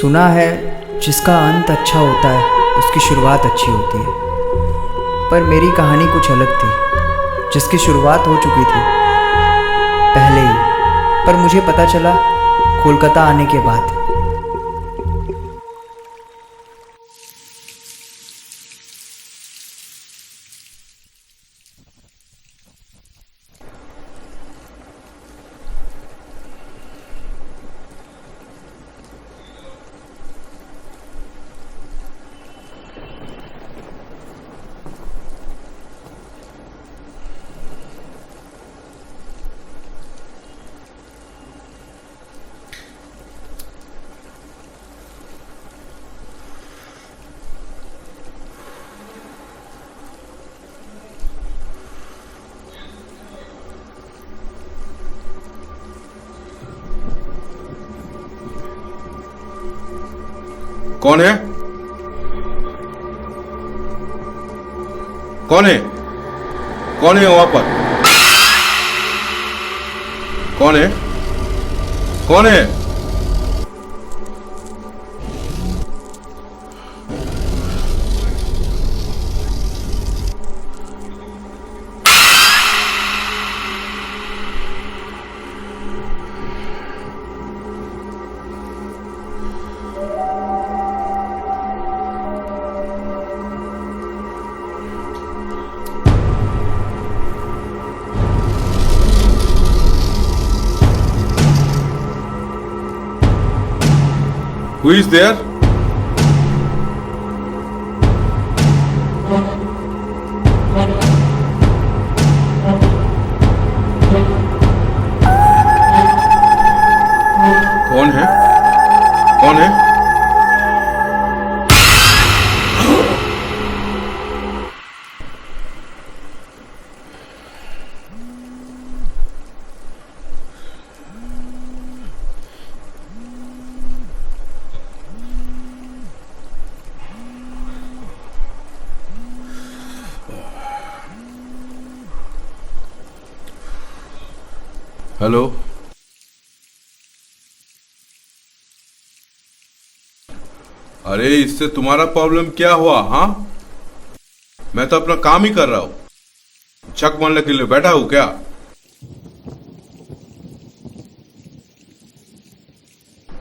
सुना है जिसका अंत अच्छा होता है उसकी शुरुआत अच्छी होती है। पर मेरी कहानी कुछ अलग थी, जिसकी शुरुआत हो चुकी थी पहले ही, पर मुझे पता चला कोलकाता आने के बाद। कौन है? कौन है? कौन है वहां पर? कौन है? कौन है? Who is there? कौन है? कौन है? हेलो, अरे इससे तुम्हारा प्रॉब्लम क्या हुआ? हाँ, मैं तो अपना काम ही कर रहा हूं। चक मारने के लिए बैठा हूं क्या?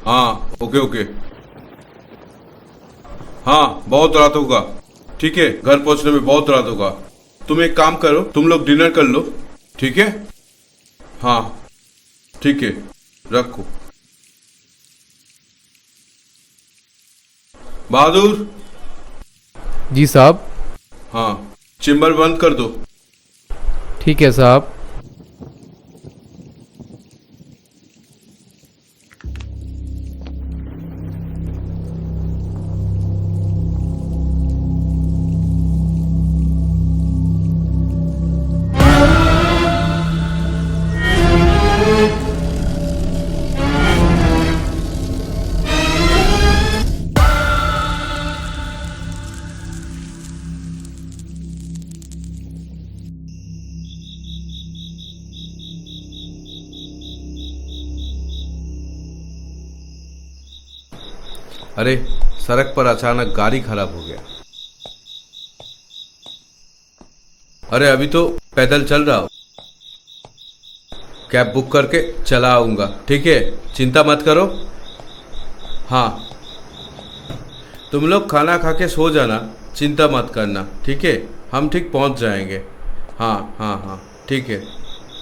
हाँ, ओके ओके। हाँ, बहुत रात होगा। ठीक है, घर पहुंचने में बहुत रात होगा। तुम एक काम करो, तुम लोग डिनर कर लो। ठीक है? हाँ ठीक है, रखो। बहादुर। जी साहब। हाँ, चेम्बर बंद कर दो। ठीक है साहब। अरे, सड़क पर अचानक गाड़ी खराब हो गया। अरे अभी तो पैदल चल रहा हूं, कैब बुक करके चला आऊंगा। ठीक है, चिंता मत करो। हाँ, तुम लोग खाना खा के सो जाना, चिंता मत करना। ठीक है, हम ठीक पहुंच जाएंगे। हाँ हाँ हाँ, ठीक है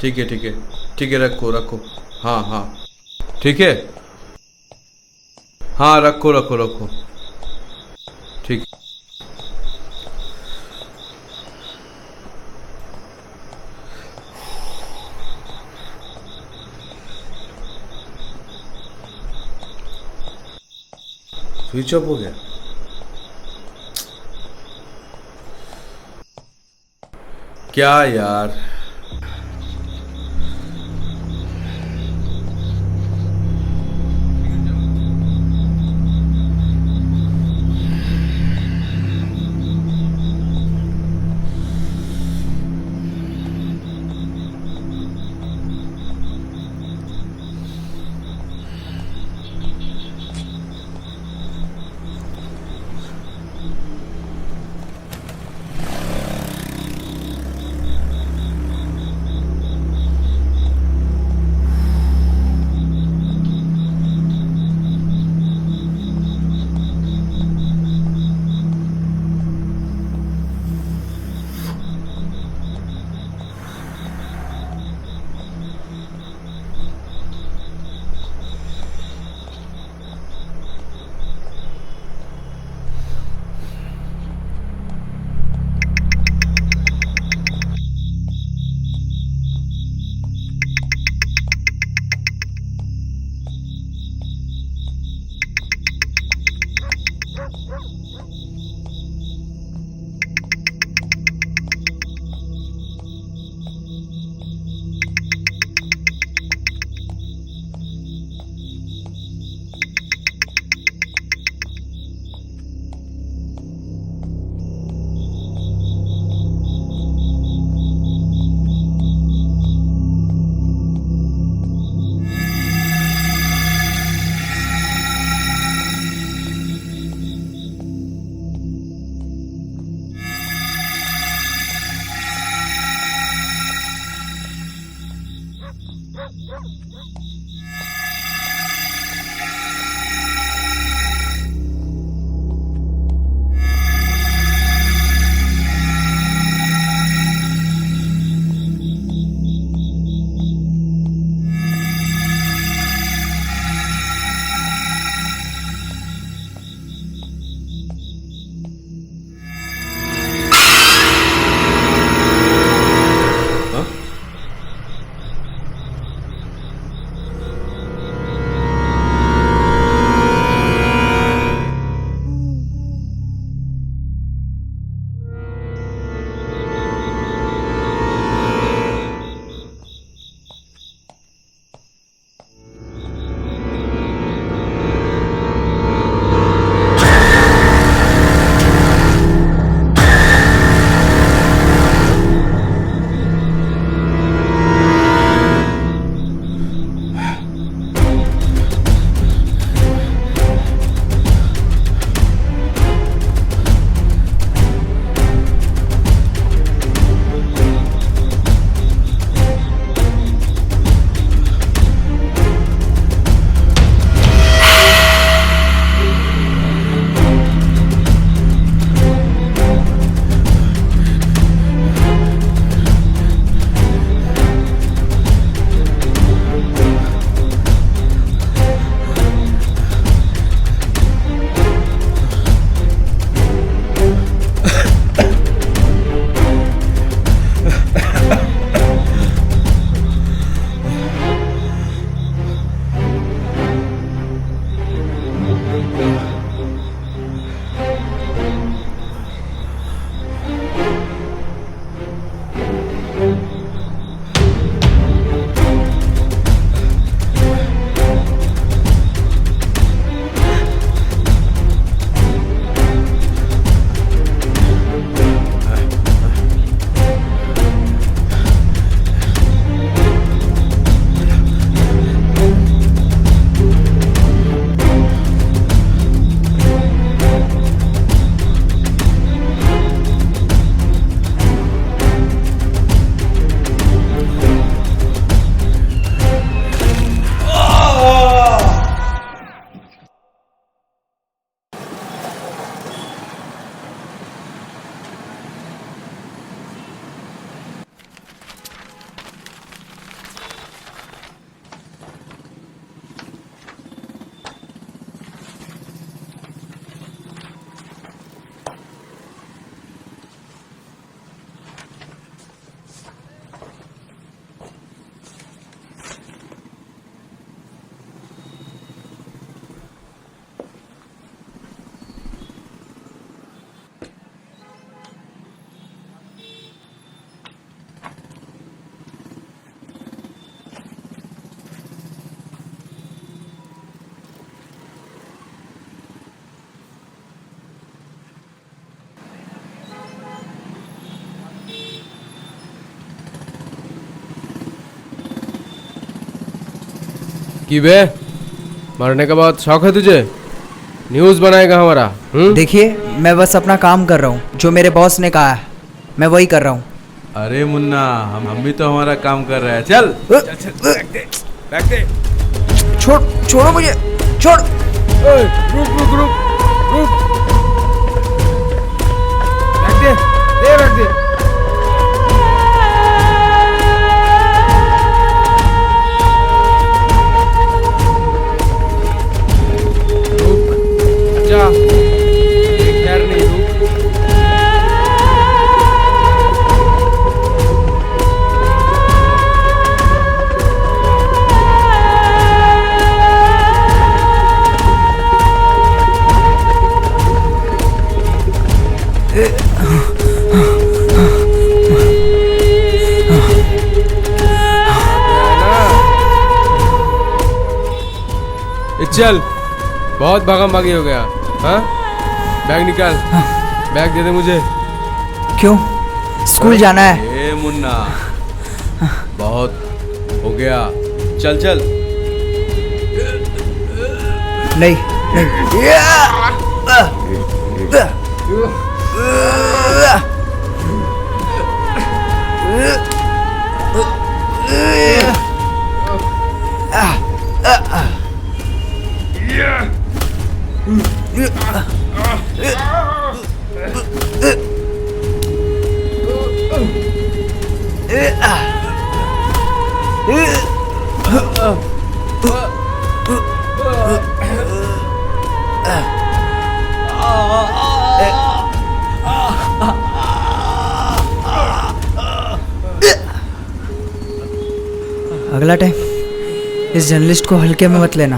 ठीक है ठीक है ठीक है, रखो रखो। हाँ हाँ ठीक है। हाँ, रखो रखो रखो। ठीक। स्विच ऑफ हो गया। क्या यार। हाँ? कि बे मरने के बाद शौक है तुझे? न्यूज़ बनाएगा हमारा? देखिए, मैं बस अपना काम कर रहा हूँ। जो मेरे बॉस ने कहा है मैं वही कर रहा हूँ। अरे मुन्ना, हम भी तो हमारा काम कर रहे हैं। चल चल चल, बैठ दे। छोड़ो मुझे, छोड़। रुक रुक रुक रुक, बैठ दे। जा, एक खैर नहीं, रुक। चल, बहुत भागम भागी हो गया। हाँ, बैग निकाल। बैग दे दे मुझे। क्यों? स्कूल जाना है। ए मुन्ना, बहुत हो गया। चल चल। नहीं अगला टाइम इस जर्नलिस्ट को हल्के में मत लेना।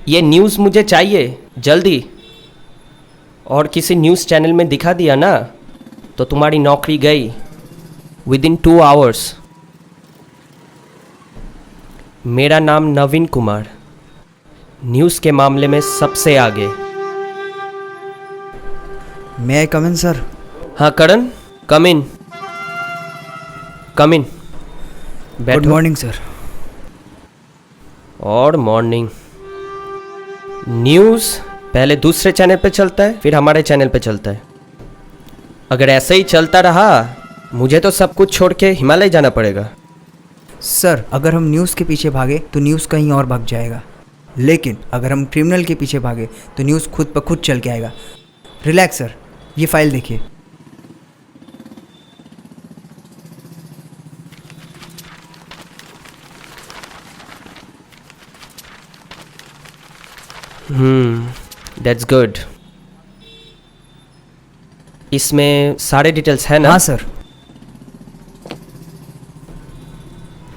ये न्यूज़ मुझे चाहिए जल्दी। और किसी न्यूज़ चैनल में दिखा दिया ना तो तुम्हारी नौकरी गई विदिन 2 आवर्स। मेरा नाम नवीन कुमार, न्यूज़ के मामले में सबसे आगे। May I come in sir? हाँ Karan, come in come in. Good morning sir. और मॉर्निंग। न्यूज़ पहले दूसरे चैनल पे चलता है, फिर हमारे चैनल पे चलता है। अगर ऐसे ही चलता रहा मुझे तो सब कुछ छोड़ के हिमालय जाना पड़ेगा। सर अगर हम न्यूज़ के पीछे भागे तो न्यूज़ कहीं और भाग जाएगा, लेकिन अगर हम क्रिमिनल के पीछे भागे तो न्यूज़ खुद ब खुद चल के आएगा। रिलैक्स सर, ये फाइल देखिए। That's good. इसमें सारे डिटेल्स हैं ना? हाँ सर।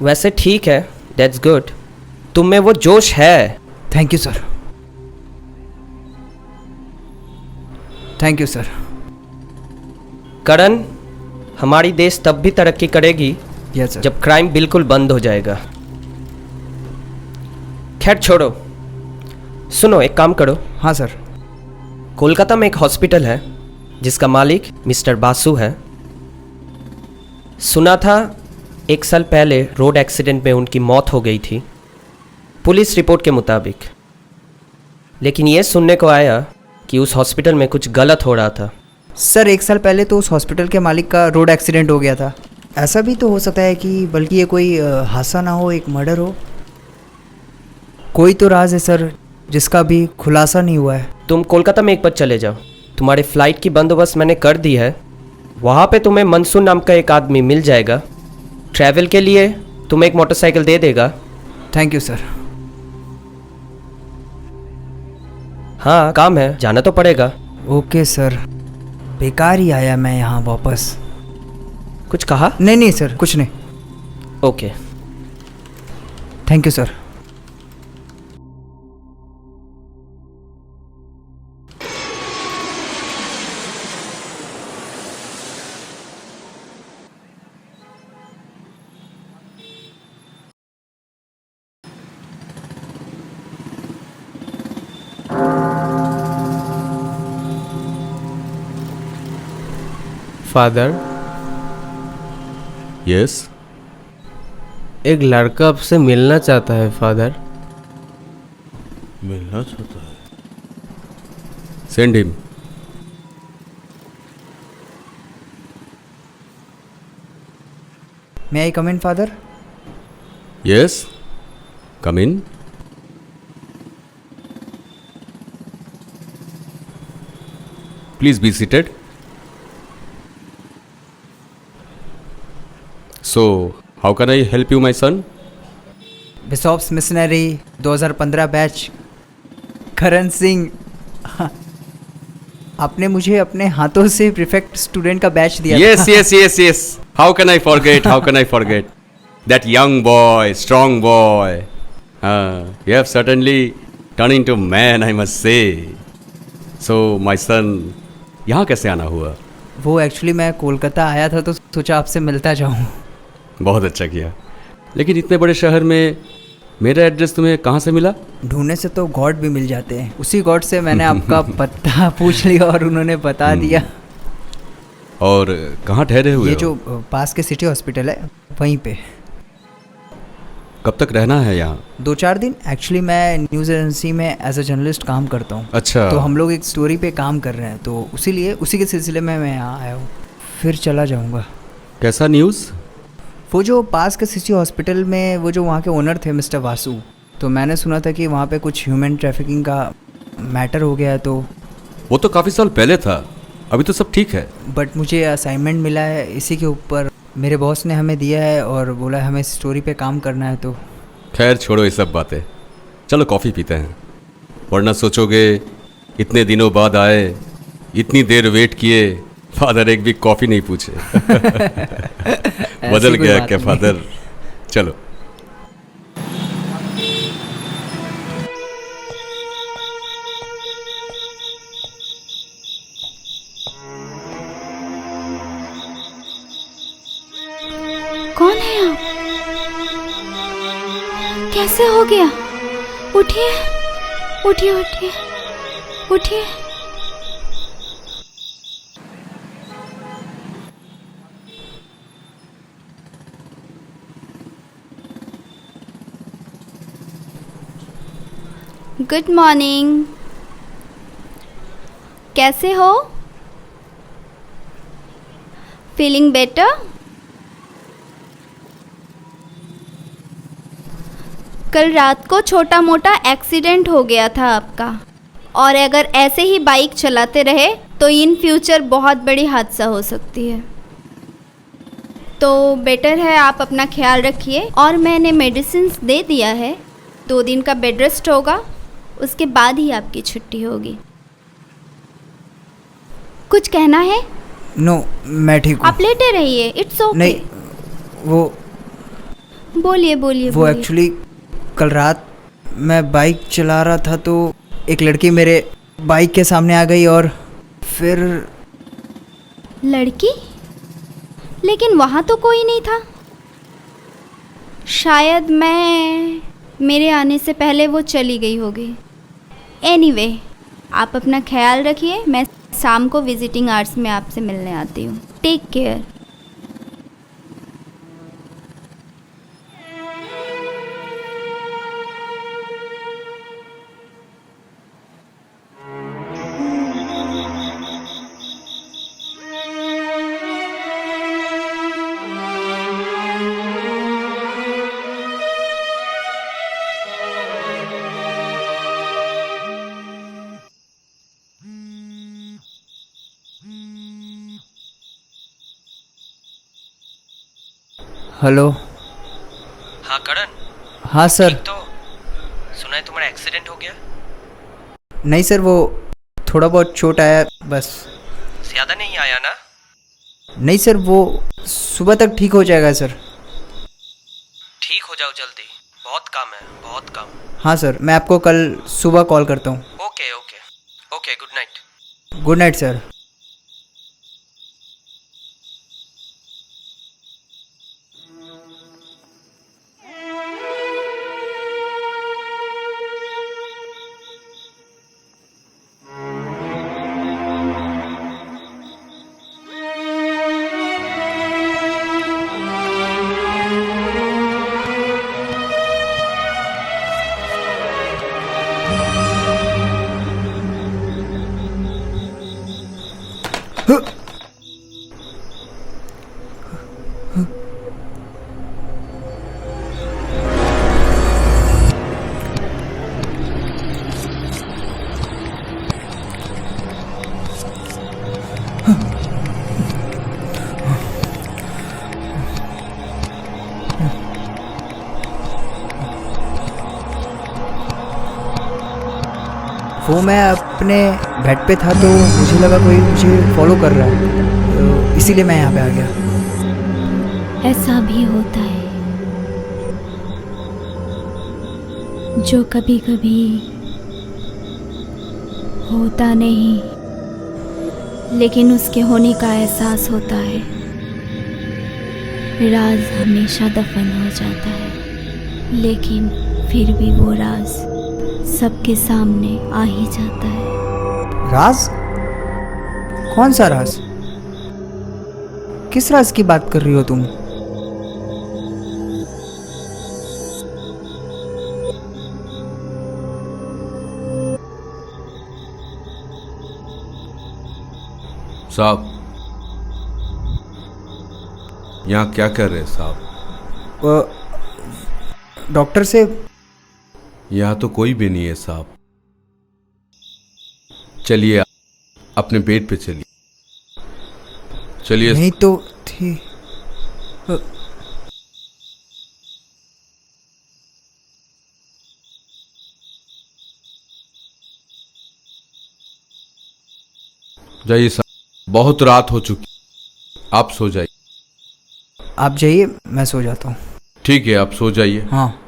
वैसे ठीक है, दैट्स गुड। तुम में वो जोश है। Thank you sir. Thank you sir. Karan, हमारी देश तब भी तरक्की करेगी यस सर। जब क्राइम बिल्कुल बंद हो जाएगा। खैर छोड़ो, सुनो एक काम करो। हाँ सर। कोलकाता में एक हॉस्पिटल है जिसका मालिक मिस्टर बासु है। सुना था 1 साल पहले रोड एक्सीडेंट में उनकी मौत हो गई थी, पुलिस रिपोर्ट के मुताबिक। लेकिन ये सुनने को आया कि उस हॉस्पिटल में कुछ गलत हो रहा था। सर 1 साल पहले तो उस हॉस्पिटल के मालिक का रोड एक्सीडेंट हो गया था। ऐसा भी तो हो सकता है कि बल्कि ये कोई हादसा ना हो, एक मर्डर हो। कोई तो राज है सर जिसका भी खुलासा नहीं हुआ है। तुम कोलकाता में एक बार चले जाओ, तुम्हारे फ्लाइट की बंदोबस्त मैंने कर दी है। वहाँ पे तुम्हें मंसूर नाम का एक आदमी मिल जाएगा, ट्रैवल के लिए तुम्हें एक मोटरसाइकिल दे देगा। Thank you sir. हाँ काम है, जाना तो पड़ेगा। Okay sir. बेकार ही आया मैं यहाँ वापस। कुछ कहा? नहीं नहीं सर, कुछ नहीं। Okay. Thank you sir. Father, yes. एक लड़का आपसे मिलना चाहता है फादर। मिलना चाहता है? Send him. May I come in father? Yes, come in. Please be seated. So, how can I help you, my son? Bishop's missionary 2015 batch, Karan Singh. आपने मुझे अपने हाथों से प्रीफेक्ट स्टूडेंट का बैच दिया Yes, था। yes, yes, yes. How can I forget? How can I forget? That young boy, strong boy. You have certainly turned into man, I must say. So, my son, यहाँ कैसे आना हुआ? वो actually मैं कोलकाता आया था तो सोचा आपसे मिलता जाऊँ। बहुत अच्छा किया। लेकिन इतने बड़े शहर में मेरा एड्रेस तुम्हें कहाँ से मिला? ढूंढने से तो गॉड भी मिल जाते हैं। उसी गॉड से मैंने आपका पता पूछ लिया और उन्होंने बता दिया। और कहाँ ठहरे हुए ये हो? जो पास के सिटी हॉस्पिटल है वहीं पे। कब तक रहना है यहाँ? 2-4 दिन। एक्चुअली मैं न्यूज़ एजेंसी में एज अ जर्नलिस्ट काम करता हूँ। अच्छा। तो हम लोग एक स्टोरी पे काम कर रहे हैं, तो उसी के सिलसिले में मैं यहाँ आया हूँ, फिर चला जाऊँगा। कैसा न्यूज़? वो जो पास के सिटी हॉस्पिटल में वो जो वहाँ के ओनर थे मिस्टर वासु, तो मैंने सुना था कि वहाँ पे कुछ ह्यूमन ट्रैफिकिंग का मैटर हो गया है। तो वो तो काफ़ी साल पहले था, अभी तो सब ठीक है। बट मुझे असाइनमेंट मिला है इसी के ऊपर, मेरे बॉस ने हमें दिया है और बोला हमें इस स्टोरी पे काम करना है। तो खैर छोड़ो ये सब बातें, चलो कॉफ़ी पीते हैं, वरना सोचोगे इतने दिनों बाद आए, इतनी देर वेट किए, फादर एक भी कॉफी नहीं पूछे। बदल कोई गया बात क्या नहीं। फादर? चलो। कौन है आप? कैसे हो गया? उठिए उठिए उठिए उठिए। Good morning. कैसे हो? Feeling better? कल रात को छोटा मोटा एक्सीडेंट हो गया था आपका, और अगर ऐसे ही बाइक चलाते रहे तो इन फ्यूचर बहुत बड़ी हादसा हो सकती है। तो बेटर है आप अपना ख्याल रखिए, और मैंने मेडिसिन दे दिया है। 2 दिन का बेड रेस्ट होगा, उसके बाद ही आपकी छुट्टी होगी। कुछ कहना है? नो, मैं ठीक हूँ। आप लेटे रहिए, इट्स ओके। नहीं, वो बोलिए बोलिए वो बोलिए। एक्चुअली कल रात मैं बाइक चला रहा था तो एक लड़की मेरे बाइक के सामने आ गई और फिर लड़की? लेकिन वहाँ तो कोई नहीं था। शायद मेरे आने से पहले वो चली गई होगी। एनीवे, आप अपना ख्याल रखिए। मैं शाम को विजिटिंग आवर्स में आपसे मिलने आती हूँ। Take care. हेलो। हाँ करण, हाँ सर। ठीक तो? सुना है तुम्हारा एक्सीडेंट हो गया? नहीं सर, वो थोड़ा बहुत चोट आया बस। ज़्यादा नहीं आया ना? नहीं सर, वो सुबह तक ठीक हो जाएगा सर। ठीक हो जाओ जल्दी, बहुत काम है, बहुत काम। हाँ सर, मैं आपको कल सुबह कॉल करता हूँ। Okay okay okay, good night. Good night sir. वो मैं अपने बेड पे था तो मुझे लगा कोई मुझे फॉलो कर रहा है, तो इसीलिए मैं यहाँ पे आ गया। ऐसा भी होता है जो कभी कभी होता नहीं, लेकिन उसके होने का एहसास होता है। राज हमेशा दफन हो जाता है, लेकिन फिर भी वो राज सबके सामने आ ही जाता है। राज? कौन सा राज? किस राज की बात कर रही हो तुम? साहब, यहाँ क्या कर रहे हैं साहब? डॉक्टर से। यहाँ तो कोई भी नहीं है साहब। चलिए अपने बेड पे चलिए। चलिए। नहीं तो थी। जाइए साहब, बहुत रात हो चुकी, आप सो जाइए। आप जाइए, मैं सो जाता हूँ। ठीक है, आप सो जाइए। हाँ।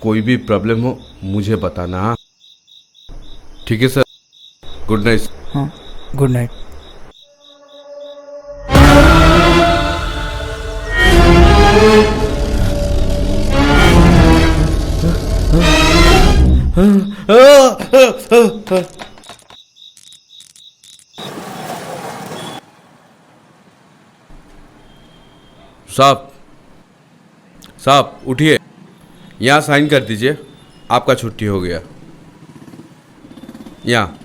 कोई भी प्रॉब्लम हो मुझे बताना। हाँ? ठीक है सर, गुड नाइट। हाँ, गुड नाइट। साहब, साहब उठिए, यहाँ साइन कर दीजिए, आपका छुट्टी हो गया। यहाँ।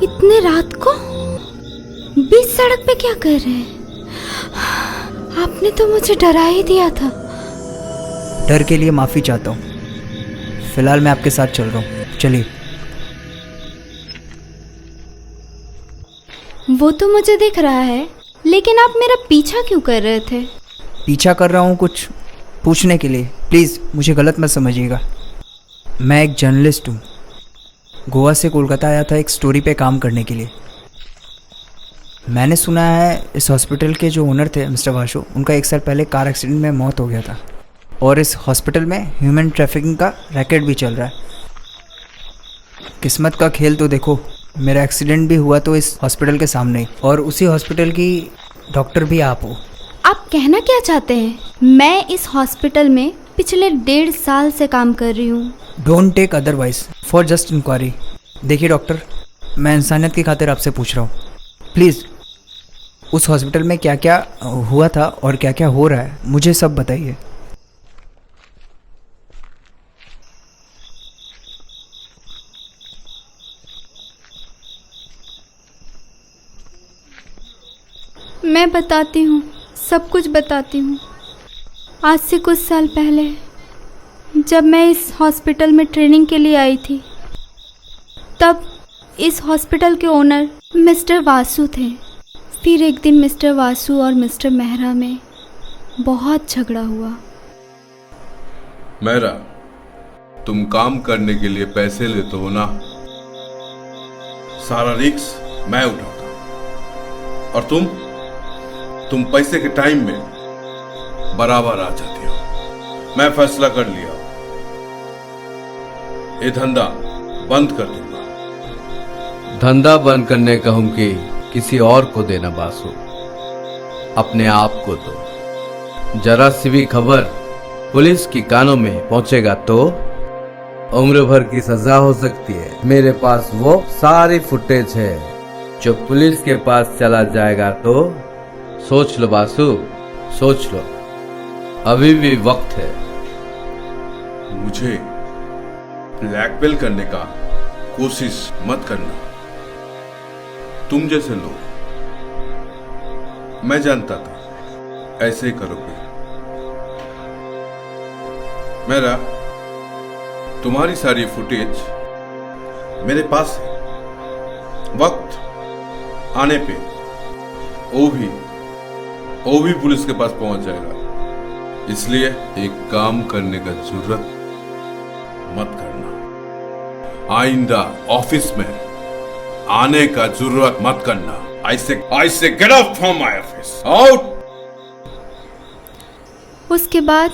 इतने रात को बीच सड़क पे क्या कर रहे हैं? आपने तो मुझे डरा ही दिया था। डर के लिए माफ़ी चाहता हूँ। फिलहाल मैं आपके साथ चल रहा हूँ, चलिए। वो तो मुझे दिख रहा है, लेकिन आप मेरा पीछा क्यों कर रहे थे? पीछा कर रहा हूँ कुछ पूछने के लिए, प्लीज़ मुझे गलत मत समझिएगा। मैं एक जर्नलिस्ट हूँ, गोवा से कोलकाता आया था एक स्टोरी पे काम करने के लिए। मैंने सुना है इस हॉस्पिटल के जो ओनर थे मिस्टर वाशु, उनका 1 साल पहले कार एक्सीडेंट में मौत हो गया था, और इस हॉस्पिटल में ह्यूमन ट्रैफिकिंग का रैकेट भी चल रहा है। किस्मत का खेल तो देखो, मेरा एक्सीडेंट भी हुआ तो इस हॉस्पिटल के सामने ही, और उसी हॉस्पिटल की डॉक्टर भी आप हो। आप कहना क्या चाहते हैं? मैं इस हॉस्पिटल में पिछले 1.5 साल से काम कर रही हूँ। Don't take otherwise for just inquiry. देखिए डॉक्टर, मैं इंसानियत की खातिर आपसे पूछ रहा हूँ, प्लीज़ उस हॉस्पिटल में क्या क्या हुआ था और क्या क्या हो रहा है मुझे सब बताइए। मैं बताती हूँ, सब कुछ बताती हूँ। आज से कुछ साल पहले जब मैं इस हॉस्पिटल में ट्रेनिंग के लिए आई थी, तब इस हॉस्पिटल के ओनर मिस्टर वासु थे। फिर एक दिन मिस्टर वासु और मिस्टर मेहरा में बहुत झगड़ा हुआ। मेहरा, तुम काम करने के लिए पैसे लेते हो ना, सारा रिस्क मैं उठाता हूं। और तुम पैसे के टाइम में बराबर आ जाती हो। मैं फैसला कर लिया, ये धंधा बंद कर दूंगा। धंधा बंद करने कहूं कि किसी और को देना बासु, अपने आप को दो। जरा सी भी खबर पुलिस की कानों में पहुंचेगा तो उम्र भर की सजा हो सकती है। मेरे पास वो सारी फुटेज है, जो पुलिस के पास चला जाएगा तो सोच लो बासु, सोच लो, अभी भी वक्त है। मुझे ब्लैकमेल करने का कोशिश मत करना। तुम जैसे लोग, मैं जानता था ऐसे ही करोगे। मेरा तुम्हारी सारी फुटेज मेरे पास है। वक्त आने पे वो भी पुलिस के पास पहुंच जाएगा। इसलिए एक काम करने का जरूरत मत करना। आइंदा ऑफिस में आने का जरूरत मत करना। I say get out from my office. Out! उसके बाद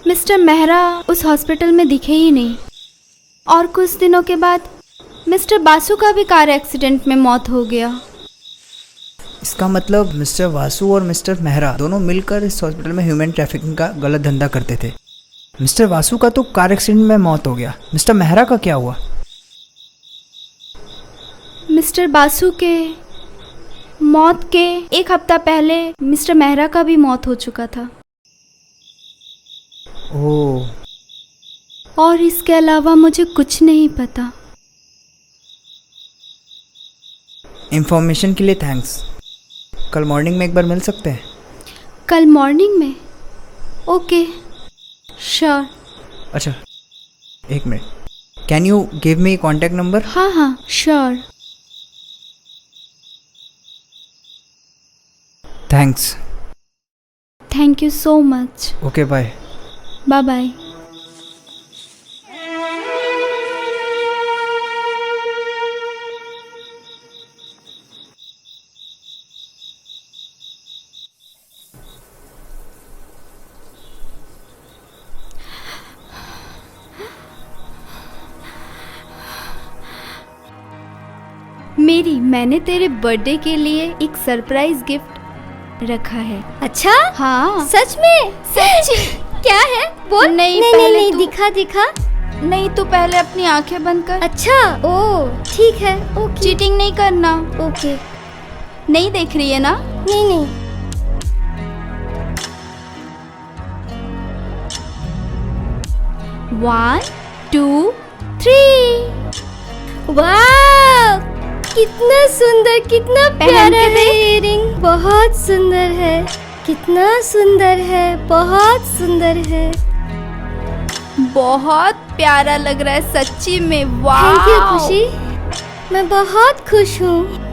मिस्टर मेहरा उस हॉस्पिटल में दिखे ही नहीं, और कुछ दिनों के बाद मिस्टर बासु का भी कार एक्सीडेंट में मौत हो गया। इसका मतलब मिस्टर वासु और मिस्टर मेहरा दोनों मिलकर इस हॉस्पिटल में ह्यूमन ट्रैफिकिंग का गलत धंधा करते थे। मिस्टर वासु का तो कार एक्सीडेंट में मौत हो गया, मिस्टर मेहरा का क्या हुआ? मिस्टर बासु के मौत के एक हफ्ता पहले मिस्टर मेहरा का भी मौत हो चुका था। ओह, और इसके अलावा मुझे कुछ नहीं पता। इंफॉर्मेशन के लिए थैंक्स। कल मॉर्निंग में एक बार मिल सकते हैं? कल मॉर्निंग में? Okay, sure. अच्छा, एक minute, can you give me contact number? हाँ, sure. Thanks. Thank you so much. Okay, bye. Bye bye. मैंने तेरे बर्थडे के लिए एक सरप्राइज गिफ्ट रखा है। अच्छा? हाँ। सच में? सच? क्या है? बोल। नहीं, नहीं, दिखा। नहीं, तू पहले अपनी आंखें बंद कर। अच्छा, ओ ठीक है। ओके। चीटिंग नहीं करना। ओके। नहीं देख रही है ना? नहीं। 1 2 3। वाह, कितना सुंदर, कितना प्यारा है इयररिंग। बहुत सुंदर है, कितना सुंदर है, बहुत सुंदर है। बहुत प्यारा लग रहा है सच्ची में। वाह। थैंक यू खुशी, मैं बहुत खुश हूँ।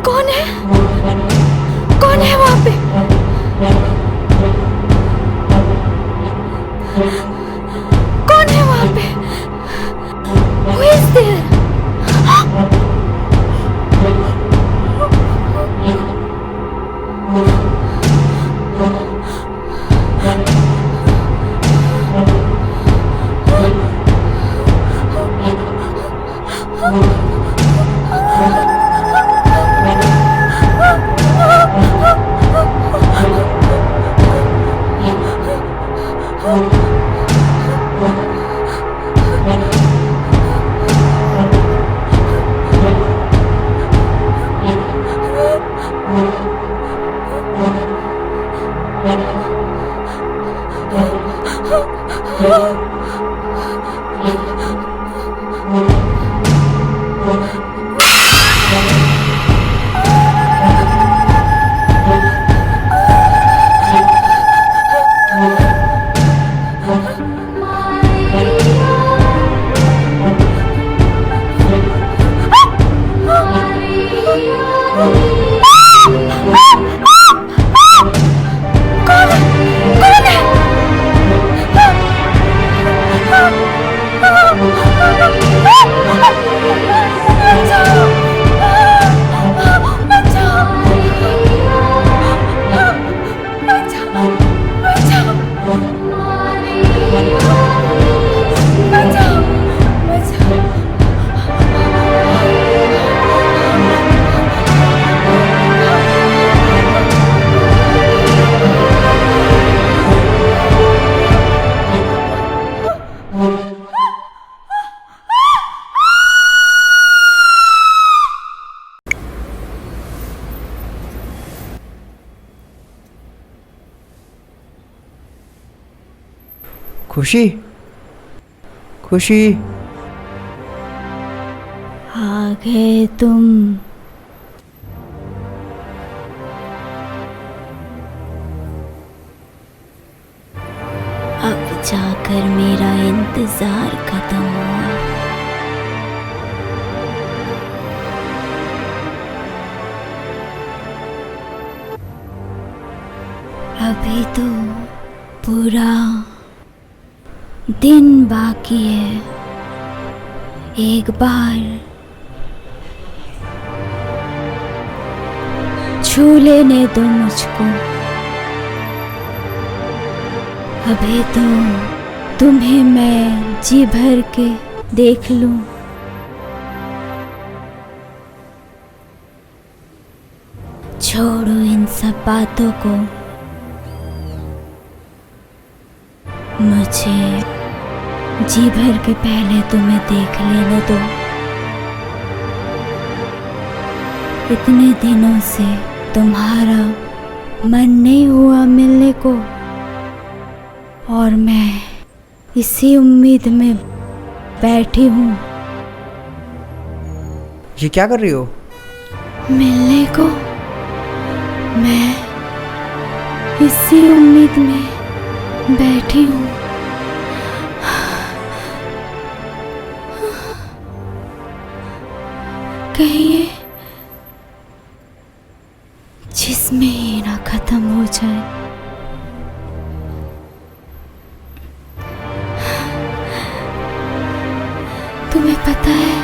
कौन है? कौन है वहां पे? कौन है वहां पे? Who is there? खुशी, खुशी, आ गए तुम। अब जाकर मेरा इंतजार खत्म हुआ। अभी तो पूरा दिन बाकी है। एक बार छू लेने दो मुझको। अभी तो तुम्हें मैं जी भर के देख लूं। छोड़ो इन सब बातों को, मुझे जी भर के पहले तुम्हें देख लेने दो। इतने दिनों से तुम्हारा मन नहीं हुआ मिलने को, और मैं इसी उम्मीद में बैठी हूँ। ये क्या कर रही हो? मिलने को मैं इसी उम्मीद में बैठी हूँ। कहीं ये जिसमें ही ना खत्म हो जाए। तुम्हें पता है,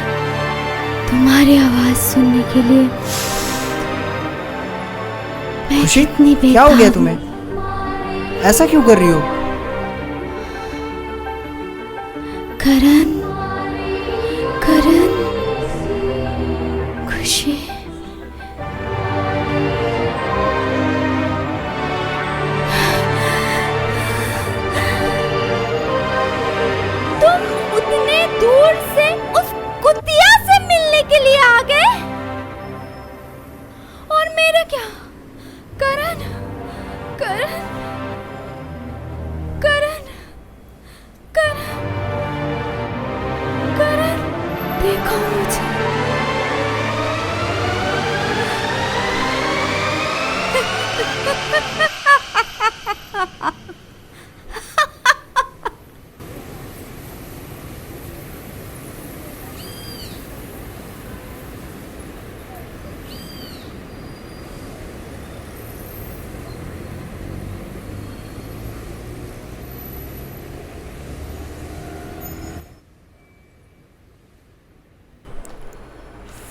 तुम्हारी आवाज सुनने के लिए मैं खुशी, कितनी क्या हो गया बेताब तुम्हें? हूँ। ऐसा क्यों कर रही हो? करण, करण, खुशी, तुम उतने दूर से उस कुतिया से मिलने के लिए आ गए, और मेरा क्या? करण, करण, करण, करण, करण, देखो मुझे।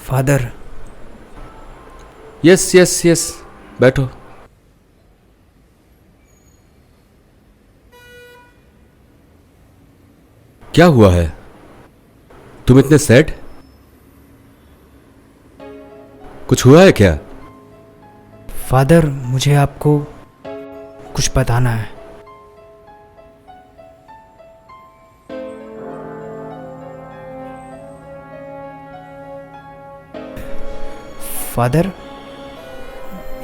फादर, यस यस यस, बैठो। क्या हुआ है? तुम इतने सैड? कुछ हुआ है क्या? फादर, मुझे आपको कुछ बताना है। फादर,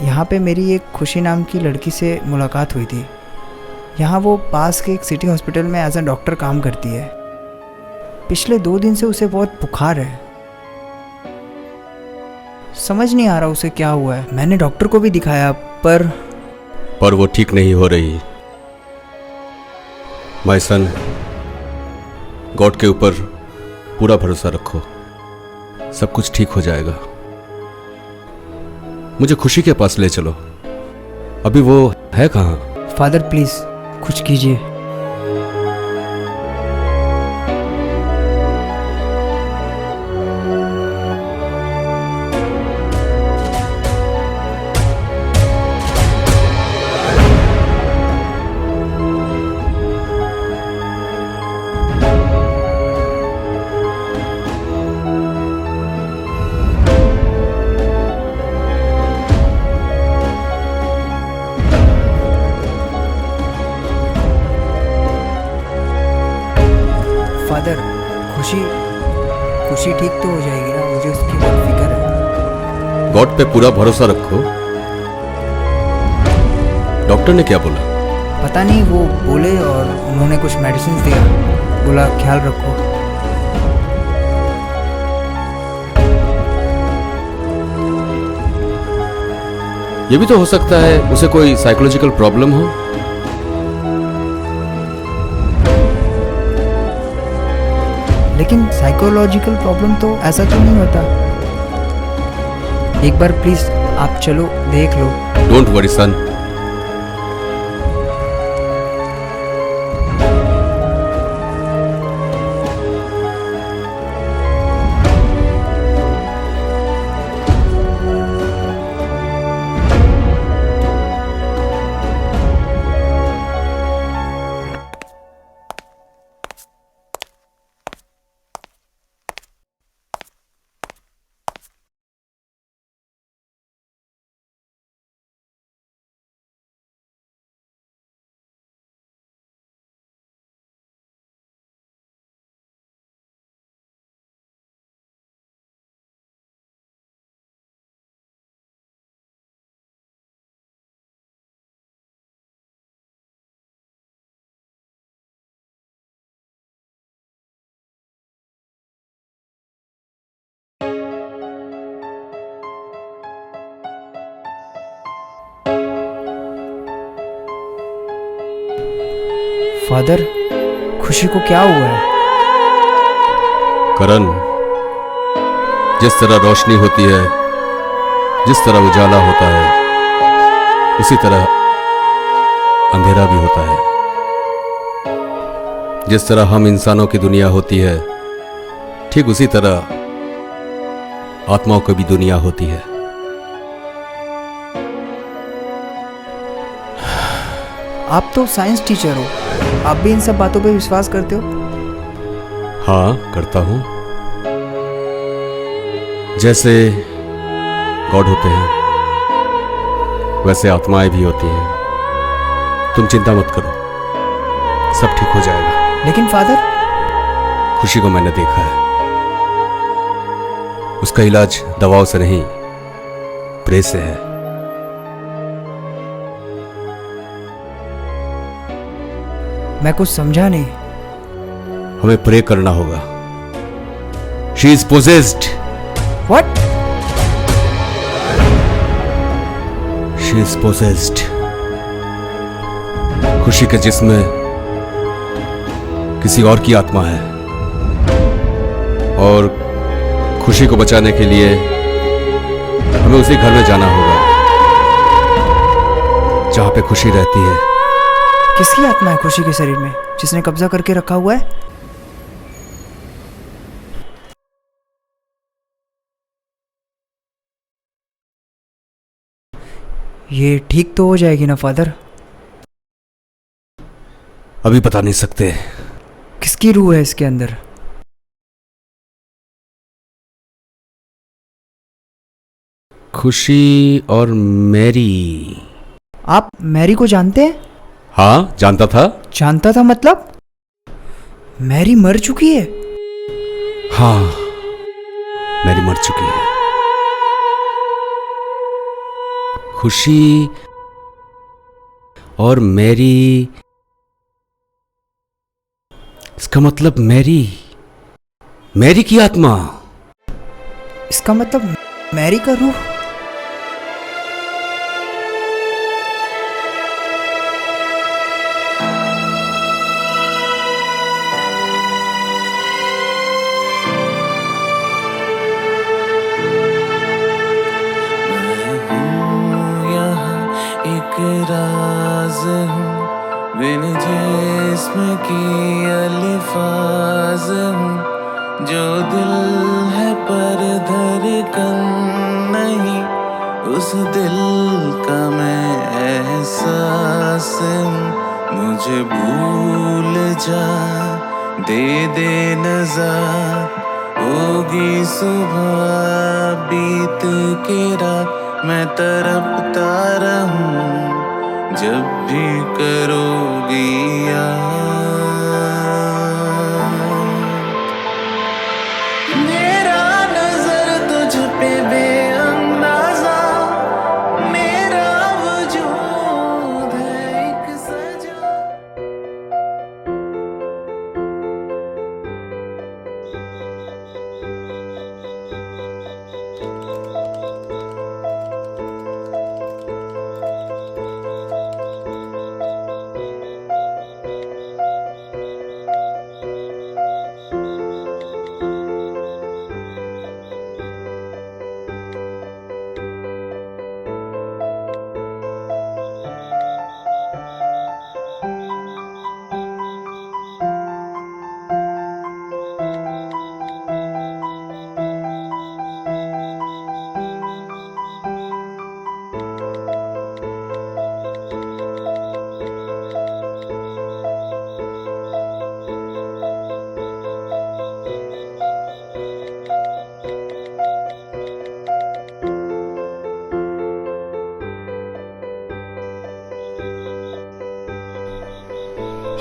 यहाँ पे मेरी एक खुशी नाम की लड़की से मुलाकात हुई थी। यहाँ वो पास के एक सिटी हॉस्पिटल में एज अ डॉक्टर काम करती है। पिछले 2 दिन से उसे बहुत बुखार है। समझ नहीं आ रहा उसे क्या हुआ है। मैंने डॉक्टर को भी दिखाया, पर वो ठीक नहीं हो रही। माय सन, गॉड के ऊपर पूरा भरोसा रखो, सब कुछ ठीक हो जाएगा। मुझे खुशी के पास ले चलो। अभी वो है कहाँ? फादर प्लीज कुछ कीजिए। खुशी ठीक तो हो जाएगी ना, मुझे उसकी बहुत फिक्र है। गॉड पे पूरा भरोसा रखो। डॉक्टर ने क्या बोला? पता नहीं, वो बोले और उन्होंने कुछ मेडिसिन दिया, बोला ख्याल रखो। ये भी तो हो सकता है उसे कोई साइकोलॉजिकल प्रॉब्लम हो। लेकिन साइकोलॉजिकल प्रॉब्लम तो ऐसा क्यों नहीं होता? एक बार प्लीज आप चलो देख लो। Don't worry son. Father, Khushi को क्या हुआ है? करण, जिस तरह रोशनी होती है, जिस तरह उजाला होता है, उसी तरह अंधेरा भी होता है। जिस तरह हम इंसानों की दुनिया होती है, ठीक उसी तरह आत्माओं की भी दुनिया होती है। आप तो साइंस टीचर हो, आप भी इन सब बातों पे विश्वास करते हो? हाँ, करता हूं। जैसे गॉड होते हैं, वैसे आत्माएं भी होती हैं। तुम चिंता मत करो, सब ठीक हो जाएगा। लेकिन फादर, खुशी को मैंने देखा है। उसका इलाज दवाओं से नहीं, प्रे से है। मैं कुछ समझा नहीं। हमें प्रे करना होगा। She is possessed. What? She is possessed. खुशी के जिस्म में किसी और की आत्मा है, और खुशी को बचाने के लिए हमें उसी घर में जाना होगा जहां पे खुशी रहती है। किसकी आत्मा है खुशी के शरीर में, जिसने कब्जा करके रखा हुआ है? ये ठीक तो हो जाएगी ना फादर? अभी बता नहीं सकते। किसकी रूह है इसके अंदर? खुशी और मैरी। आप मैरी को जानते हैं? हाँ, जानता था। जानता था मतलब? मैरी मर चुकी है? हाँ, मैरी मर चुकी है। खुशी और मैरी, इसका मतलब मैरी की आत्मा। इसका मतलब मैरी का रूह। एक राज हूँ, बिन जिस्म की अल्फाज हूँ, जो दिल है पर धड़कन नहीं, उस दिल का मैं एहसास हूँ। मुझे भूल जा, दे नज़ार, होगी सुबह बीत के रात, मैं तड़पता रहूं जब भी करोगी याद। पे बेअंदाजा मेरा वजूद है एक सजा।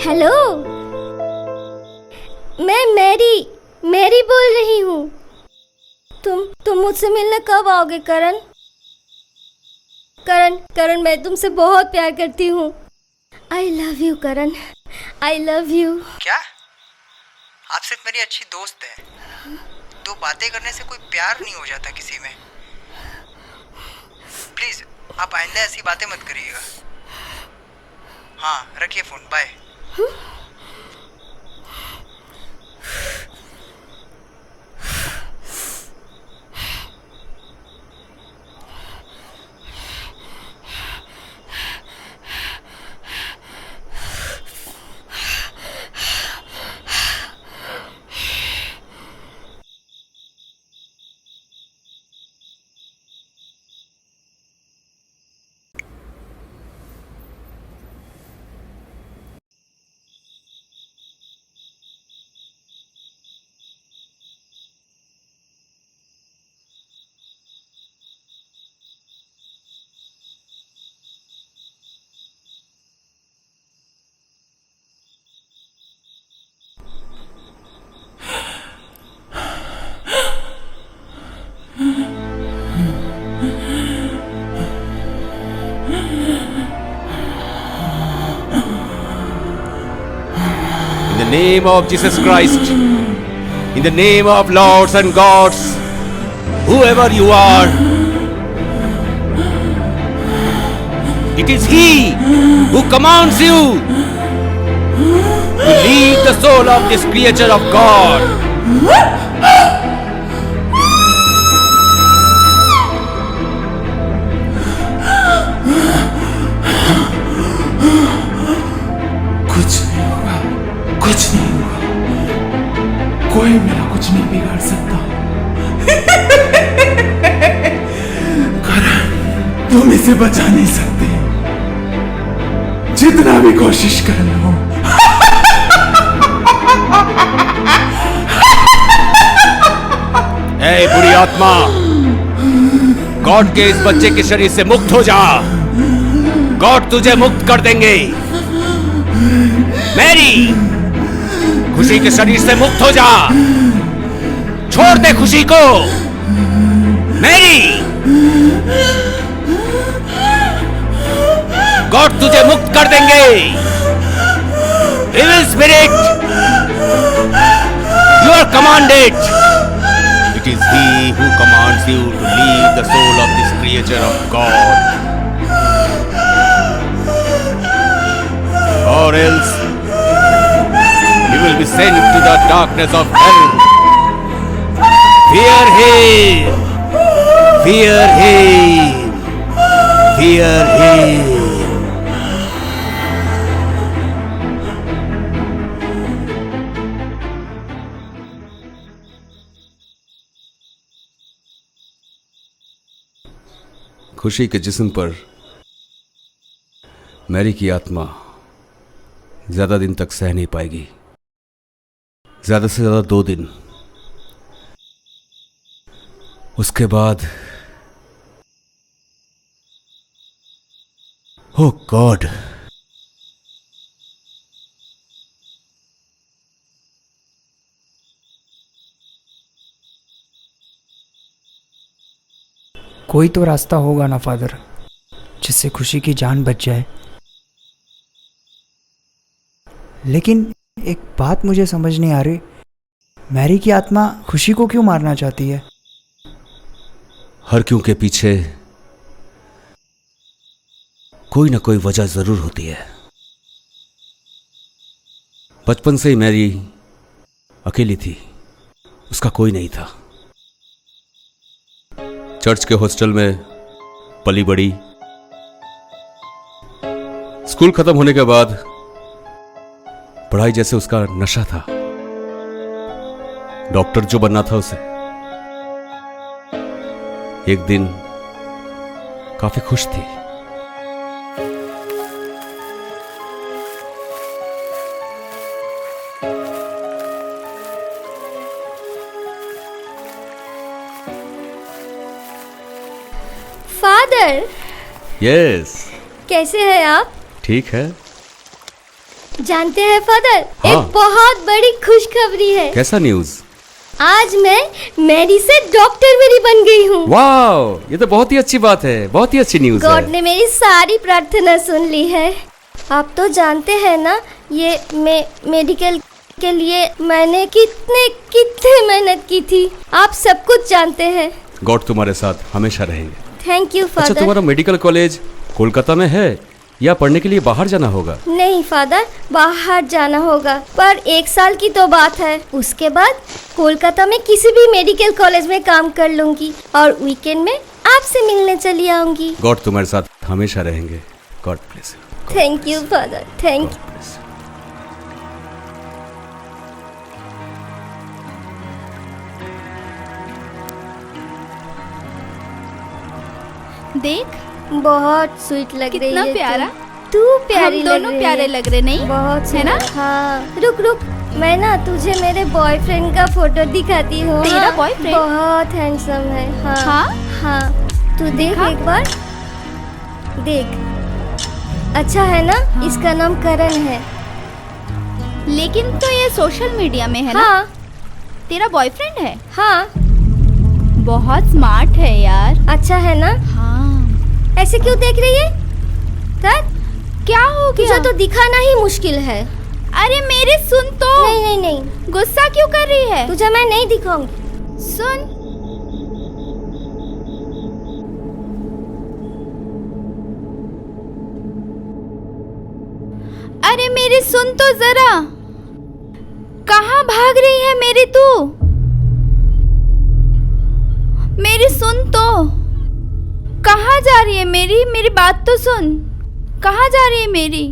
हेलो, मैं मैरी बोल रही हूँ। तुम मुझसे मिलने कब आओगे करण? करण मैं तुमसे बहुत प्यार करती हूँ। I love you Karan, I love you. क्या? आप सिर्फ मेरी अच्छी दोस्त है। दो बातें करने से कोई प्यार नहीं हो जाता किसी में। प्लीज आप आइंदा ऐसी बातें मत करिएगा। हाँ, रखिए phone, bye. In the name of Jesus Christ, in the name of lords and gods, whoever you are, it is He who commands you to leave the soul of this creature of God. कुछ नहीं होगा, कुछ नहीं होगा, कोई मेरा कुछ नहीं बिगाड़ सकता। करण, तुम इसे बचा नहीं सकते, जितना भी कोशिश कर लो। ऐ बुरी आत्मा, गॉड के इस बच्चे के शरीर से मुक्त हो जा। गॉड तुझे मुक्त कर देंगे। मैरी, खुशी के शरीर से मुक्त हो जा। छोड़ दे खुशी को। मैरी, गॉड तुझे मुक्त कर देंगे। Evil spirit, you are commanded. It is He who commands you to leave the soul of this creature of God, or else you will be sent to the darkness of hell. Fear Him, fear Him, fear Him. खुशी के जिस्म पर Mary की आत्मा ज्यादा दिन तक सह नहीं पाएगी। ज्यादा से ज्यादा 2 दिन। उसके बाद ओ गॉड, कोई तो रास्ता होगा ना फादर, जिससे खुशी की जान बच जाए। लेकिन एक बात मुझे समझ नहीं आ रही, मैरी की आत्मा खुशी को क्यों मारना चाहती है? हर क्यों के पीछे कोई ना कोई वजह जरूर होती है। बचपन से ही मैरी अकेली थी, उसका कोई नहीं था। चर्च के हॉस्टल में पली बड़ी। स्कूल खत्म होने के बाद पढ़ाई जैसे उसका नशा था। डॉक्टर जो बनना था उसे। एक दिन काफी खुश थी। फादर, यस, कैसे हैं आप? ठीक है। जानते हैं फादर, हाँ। एक बहुत बड़ी खुशखबरी है। कैसा न्यूज? आज मैं मैरी से डॉक्टर मेरी बन गई हूँ। वाओ, ये तो बहुत ही अच्छी बात है, बहुत ही अच्छी न्यूज गॉड है। ने मेरी सारी प्रार्थना सुन ली है। आप तो जानते हैं ना, ये मेडिकल के लिए मैंने कितने मेहनत की थी। आप सब कुछ जानते हैं। गॉड तुम्हारे साथ हमेशा रहेंगे। थैंक यू अच्छा, फादर। तुम्हारा मेडिकल कॉलेज कोलकाता में है या पढ़ने के लिए बाहर जाना होगा? नहीं फादर, बाहर जाना होगा, पर 1 साल की तो बात है। उसके बाद कोलकाता में किसी भी मेडिकल कॉलेज में काम कर लूंगी और वीकेंड में आपसे मिलने चली आऊंगी। गॉड तुम्हारे साथ हमेशा रहेंगे। God bless you. Thank you father, thank you. देख बहुत स्वीट लग रही कितना है प्यारा। तू प्यारी हम लग दोनों रही प्यारे है। लग रहे, नहीं? बहुत है ना? हाँ, रुक रुक, मैं ना तुझे मेरे बॉयफ्रेंड का फोटो दिखाती हूँ। तेरा हाँ? बॉयफ्रेंड? बहुत हैंडसम है। हाँ हाँ? हाँ, तू देख दिखा। एक बार, देख। अच्छा है ना? हाँ। इसका नाम करण है। लेकिन तो ये सोशल मीडिया में है ना? हाँ तेरा बॉयफ्रेंड है? हाँ। बहुत स्मार्ट है यार। अच्छा है ना? हाँ। ऐसे क्यों देख रही है? तर क्या हो गया? तुझे तो दिखाना ही मुश्किल है। अरे मेरी सुन तो। नहीं नहीं नहीं, गुस्सा क्यों कर रही है? तुझे मैं नहीं दिखाऊंगी। सुन। अरे मेरी सुन तो जरा। कहाँ भाग रही है मेरी तू? मेरी सुन तो। कहाँ जा रही है मेरी? मेरी बात तो सुन। कहाँ जा रही है मेरी?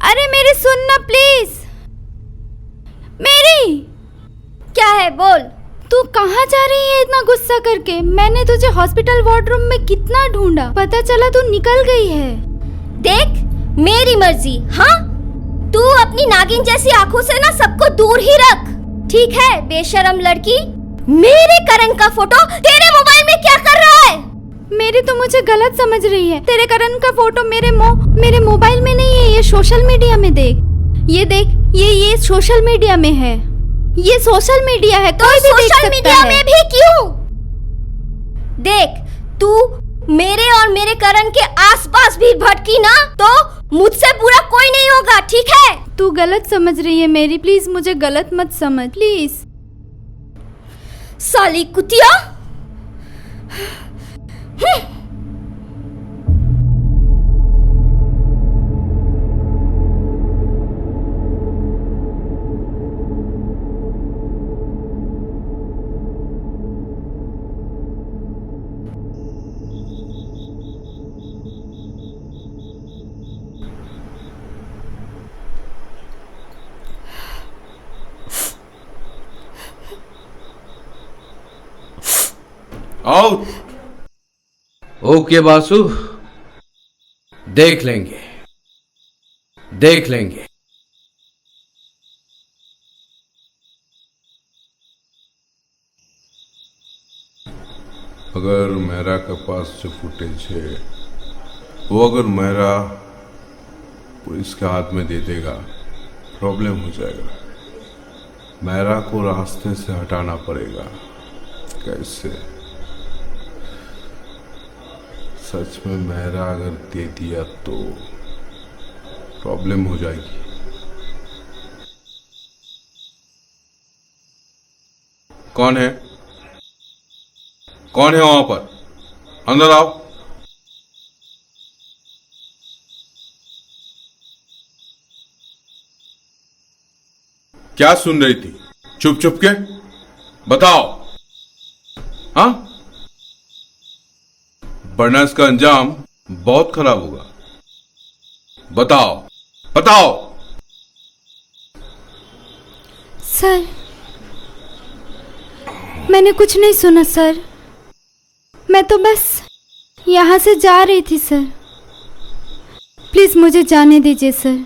अरे मेरी सुन ना प्लीज। मेरी क्या है, बोल। तू कहाँ जा रही है इतना गुस्सा करके? मैंने तुझे हॉस्पिटल वार्डरूम में कितना ढूंढा, पता चला तू निकल गई है। देख, मेरी मर्जी। हाँ, तू अपनी नागिन जैसी आंखों से ना सबको दूर ही रख, ठीक है? बेशरम लड़की, मेरे करण का फोटो तेरे मोबाइल में क्या कर रहा है? मेरी तो मुझे गलत समझ रही है। तेरे करण का फोटो मेरे मोबाइल में नहीं है, ये सोशल मीडिया में देख। ये देख, ये सोशल मीडिया में है। ये सोशल मीडिया है, कोई भी देख सोशल सकता मीडिया है। में भी क्यों? देख, तू मेरे और मेरे करण के आसपास भी भटकी ना तो मुझसे बुरा कोई नहीं होगा, ठीक है? तू गलत समझ रही है मेरी, प्लीज मुझे गलत मत समझ प्लीज। साली कुतिया। आउट। ओके बासु, देख लेंगे, देख लेंगे। अगर मेरा के पास जो फुटेज है वो अगर मेरा पुलिस के हाथ में दे देगा, प्रॉब्लम हो जाएगा। मेरा को रास्ते से हटाना पड़ेगा, कैसे? सच में मेहरा अगर दे दिया तो प्रॉब्लम हो जाएगी। कौन है? कौन है वहां पर? अंदर आओ। क्या सुन रही थी चुप चुप के? बताओ। हाँ, वरना इसका अंजाम बहुत खराब होगा। बताओ बताओ। सर, मैंने कुछ नहीं सुना सर। मैं तो बस यहाँ से जा रही थी सर। प्लीज मुझे जाने दीजिए सर।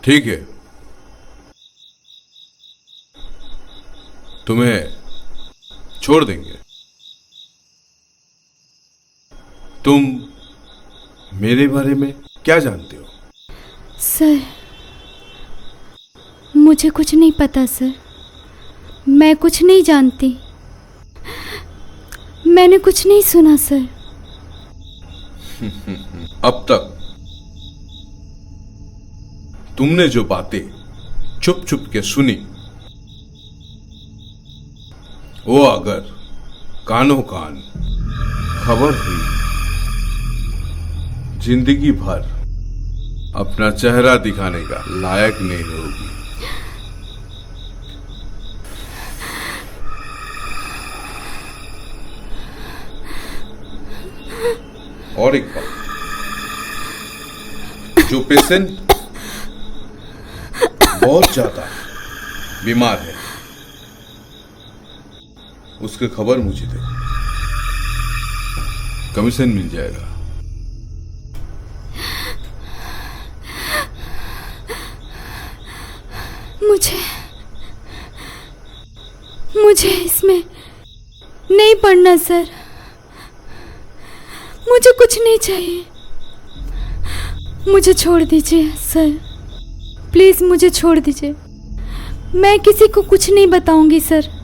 ठीक है, तुम्हें छोड़ देंगे। तुम मेरे बारे में क्या जानते हो? सर, मुझे कुछ नहीं पता सर। मैं कुछ नहीं जानती। मैंने कुछ नहीं सुना सर। अब तक तुमने जो बातें चुप चुप के सुनी, वो अगर कानों कान खबर हुई, जिंदगी भर अपना चेहरा दिखाने का लायक नहीं होगी। और एक बात, जो पेशेंट बहुत ज्यादा बीमार है, उसकी खबर मुझे दे, कमीशन मिल जाएगा। मुझे इसमें नहीं पढ़ना सर। मुझे कुछ नहीं चाहिए। मुझे छोड़ दीजिए सर, प्लीज मुझे छोड़ दीजिए। मैं किसी को कुछ नहीं बताऊंगी सर।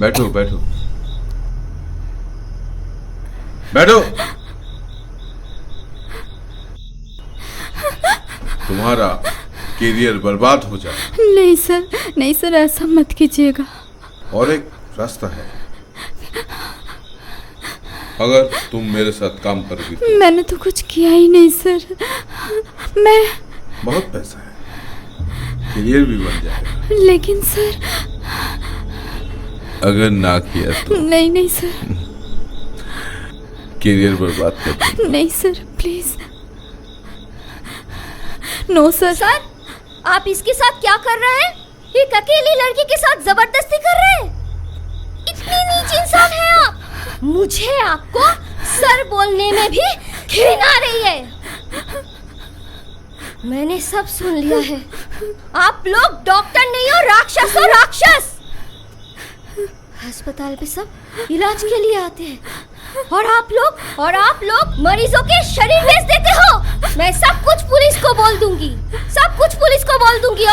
बैठो बैठो बैठो। तुम्हारा करियर बर्बाद हो जाए। नहीं सर, नहीं सर, ऐसा मत कीजिएगा। और एक रास्ता है, अगर तुम मेरे साथ काम करोगी तो। मैंने तो कुछ किया ही नहीं सर। मैं बहुत पैसा है, करियर भी बन जाएगा। लेकिन सर, अगर ना किया तो नहीं नहीं सर, करियर बर्बाद कर दो। नहीं sir, please. No sir. Sir, आप इसके साथ क्या कर रहे हैं? एक अकेली लड़की के साथ जबरदस्ती कर रहे हैं? इतनी नीच इंसान है आप। मुझे आपको सर बोलने में भी घिन आ रही है। मैंने सब सुन लिया है। आप लोग डॉक्टर नहीं हो, राक्षस हो, राक्षस। अस्पताल पे सब इलाज के लिए आते हैं और आप लोग मरीजों के शरीर बेच देते हो। मैं सब कुछ पुलिस को बोल दूंगी, सब कुछ पुलिस को बोल दूंगी।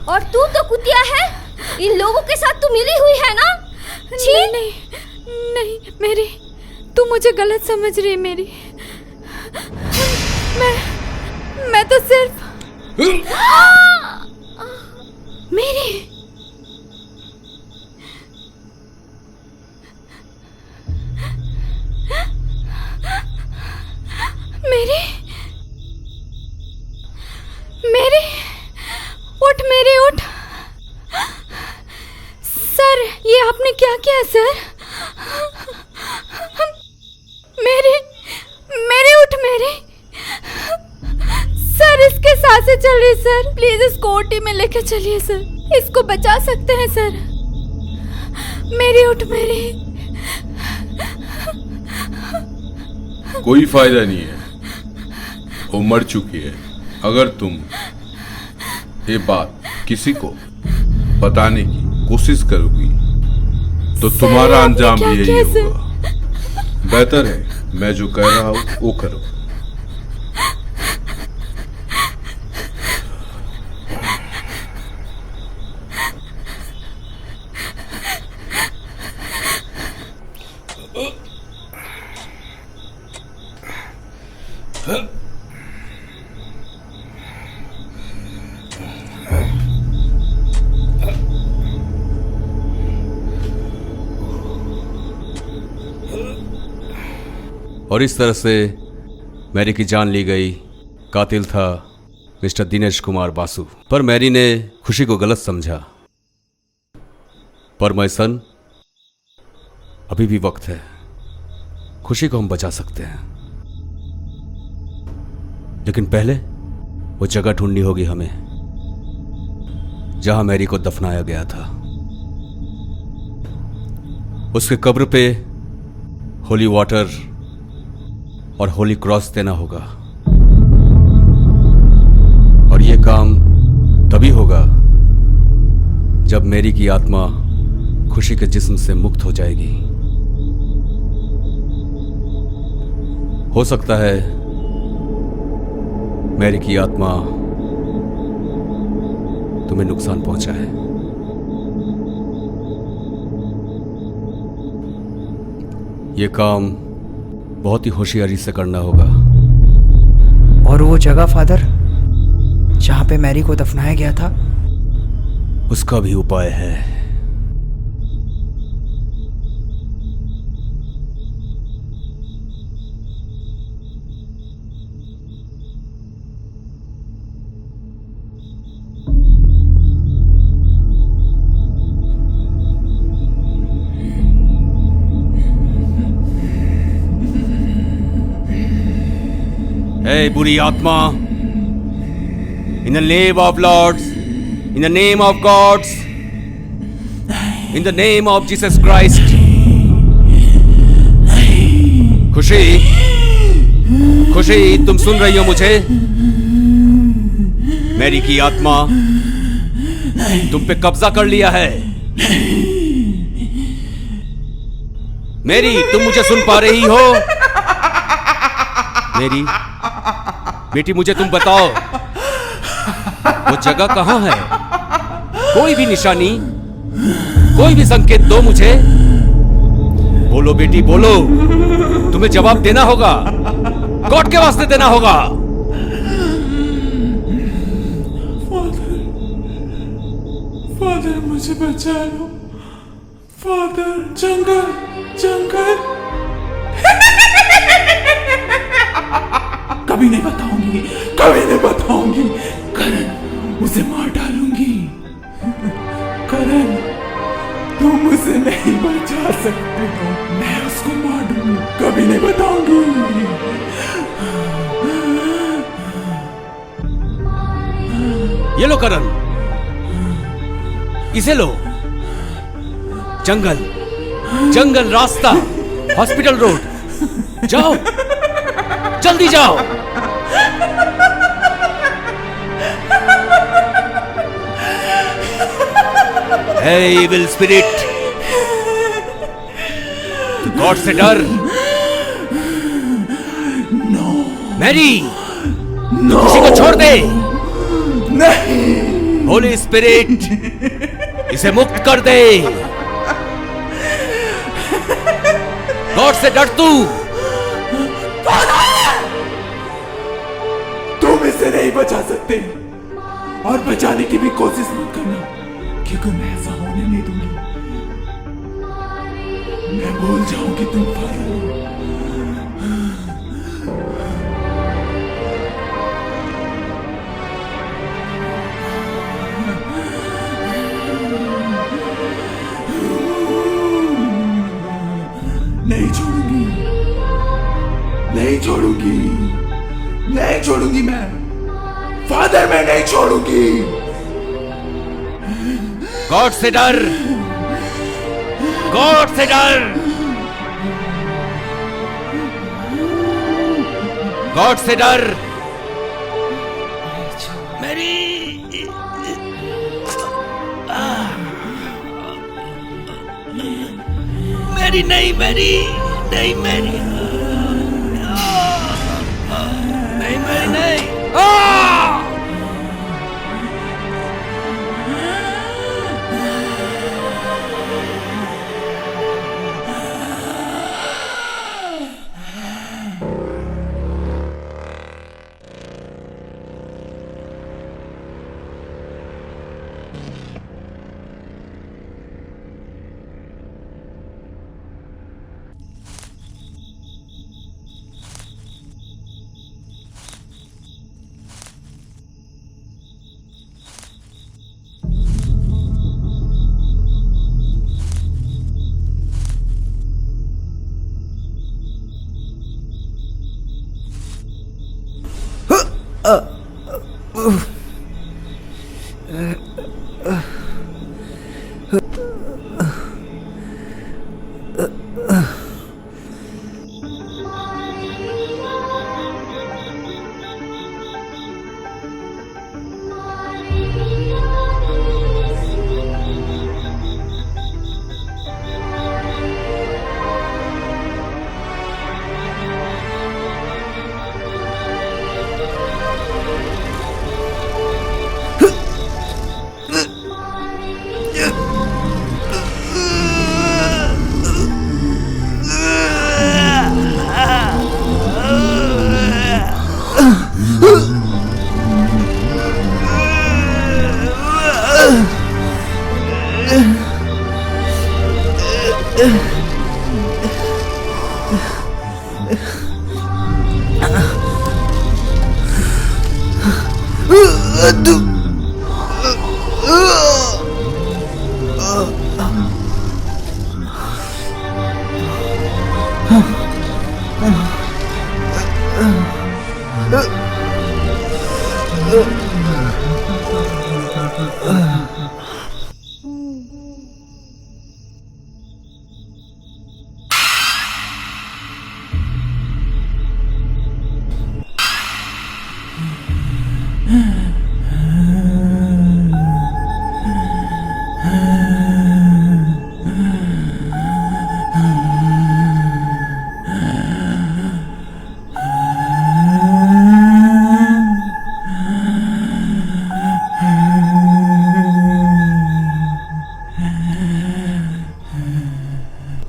और तू तो कुतिया है। इन लोगों के साथ तू मिली हुई है ना? नहीं नहीं नहीं, मेरी, तू मुझे गलत समझ रही है। मैं तो सिर्फ मेरी उठ। सर, ये आपने क्या किया सर? मेरी उठ। सर, इसके सांसें चल रही सर। प्लीज इसको ओटी में लेके चलिए सर, इसको बचा सकते हैं सर। मेरी उठ। कोई फायदा नहीं है, वो मर चुकी है। अगर तुम ये बात किसी को बताने की कोशिश करोगी तो तुम्हारा अंजाम भी यही होगा। बेहतर है मैं जो कह रहा हूं वो करो। और इस तरह से मैरी की जान ली गई। कातिल था मिस्टर दिनेश कुमार बासु। पर मैरी ने खुशी को गलत समझा। पर मैं सन, अभी भी वक्त है, खुशी को हम बचा सकते हैं। लेकिन पहले वो जगह ढूंढनी होगी हमें जहां मैरी को दफनाया गया था। उसके कब्र पे होली वाटर और होली क्रॉस देना होगा। और यह काम तभी होगा जब मैरी की आत्मा खुशी के जिस्म से मुक्त हो जाएगी। हो सकता है मैरी की आत्मा तुम्हें नुकसान पहुंचाए। यह काम बहुत ही होशियारी से करना होगा। और वो जगह फादर जहां पे मैरी को दफनाया गया था, उसका भी उपाय है। Hey, बुरी आत्मा, in the name of Lords, in the name of Gods, in the name of Jesus Christ. खुशी, खुशी, तुम सुन रही हो मुझे? मैरी की आत्मा तुम पे कब्जा कर लिया है। मैरी, तुम मुझे सुन पा रही हो? मैरी बेटी, मुझे तुम बताओ वो जगह कहां है? कोई भी निशानी, कोई भी संकेत दो मुझे। बोलो बेटी, बोलो। तुम्हें जवाब देना होगा, गॉड के वास्ते देना होगा। फादर मुझे बचा लो। फादर, जंगल, जंगल। कभी नहीं बताऊंगी, कभी नहीं बताऊंगी। करण, उसे मार डालूंगी। करण, तुम उसे नहीं बचा सकते हो। मैं उसको मार दूंगी, कभी नहीं बताऊंगी। ये लो करण, इसे लो। जंगल, जंगल रास्ता, हॉस्पिटल रोड। जाओ, जल्दी जाओ। Hey, evil spirit, तू गॉड से डर। मैरी, खुशी को छोड़ दे। नहीं। होली स्पिरिट, इसे मुक्त कर दे। गॉड से डर तू। तुम इसे नहीं बचा सकते और बचाने की भी कोशिश मत करना, क्योंकि मैं ऐसा होने नहीं दूंगी। मैं भूल जाऊंगी तुम फादर हो। नहीं छोड़ूंगी, नहीं छोड़ूंगी, नहीं छोड़ूंगी। मैं फादर, मैं नहीं छोड़ूंगी। गॉड से डर, गॉड से डर। गॉड से डर। मेरी नहीं, मेरी नहीं, मेरी नहीं, मेरी नहीं।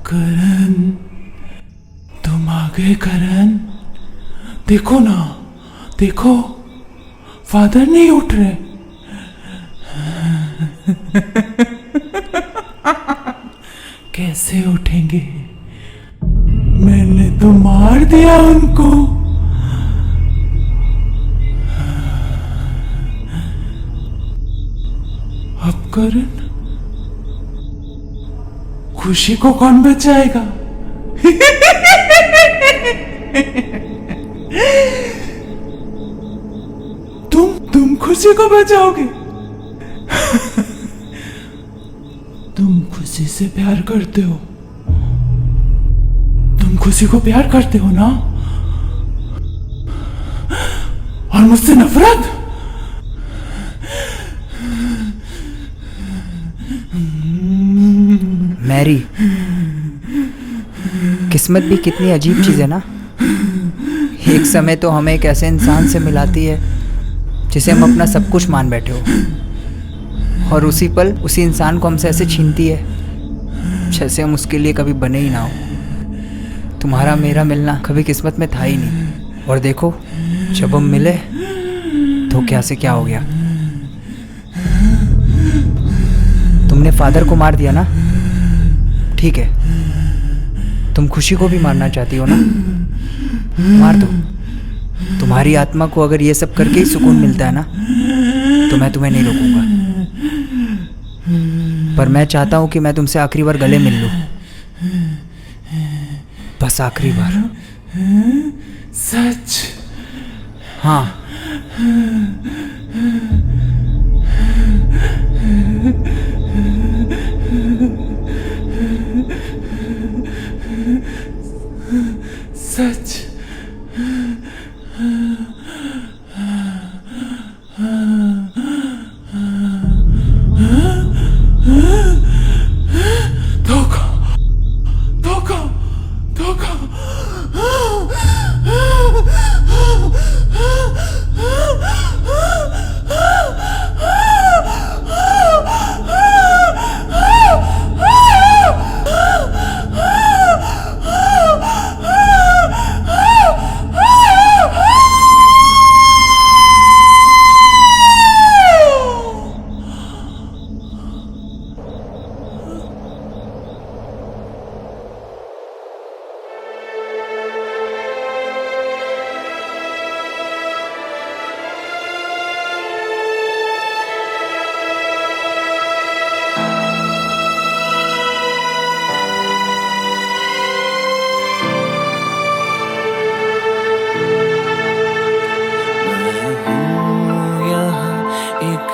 करण, तुम आ गए करण। देखो ना, देखो फादर नहीं उठ रहे। कैसे उठेंगे? मैंने तो मार दिया उनको। अब करण, खुशी को कौन बचाएगा? तुम खुशी को बचाओगे? तुम खुशी से प्यार करते हो, तुम खुशी को प्यार करते हो ना? और मुझसे नफरत? मैरी, किस्मत भी कितनी अजीब चीज़ है ना। एक समय तो हमें एक ऐसे इंसान से मिलाती है जिसे हम अपना सब कुछ मान बैठे हो, और उसी पल उसी इंसान को हमसे ऐसे छीनती है जैसे हम उसके लिए कभी बने ही ना हो। तुम्हारा मेरा मिलना कभी किस्मत में था ही नहीं, और देखो जब हम मिले तो क्या से क्या हो गया। तुमने फादर को मार दिया ना, ठीक है, तुम खुशी को भी मारना चाहती हो ना, मार दो। तुम्हारी आत्मा को अगर ये सब करके ही सुकून मिलता है ना, तो मैं तुम्हें नहीं रोकूंगा। पर मैं चाहता हूं कि मैं तुमसे आखिरी बार गले मिल लूं, बस आखिरी बार। सच? हाँ। सच?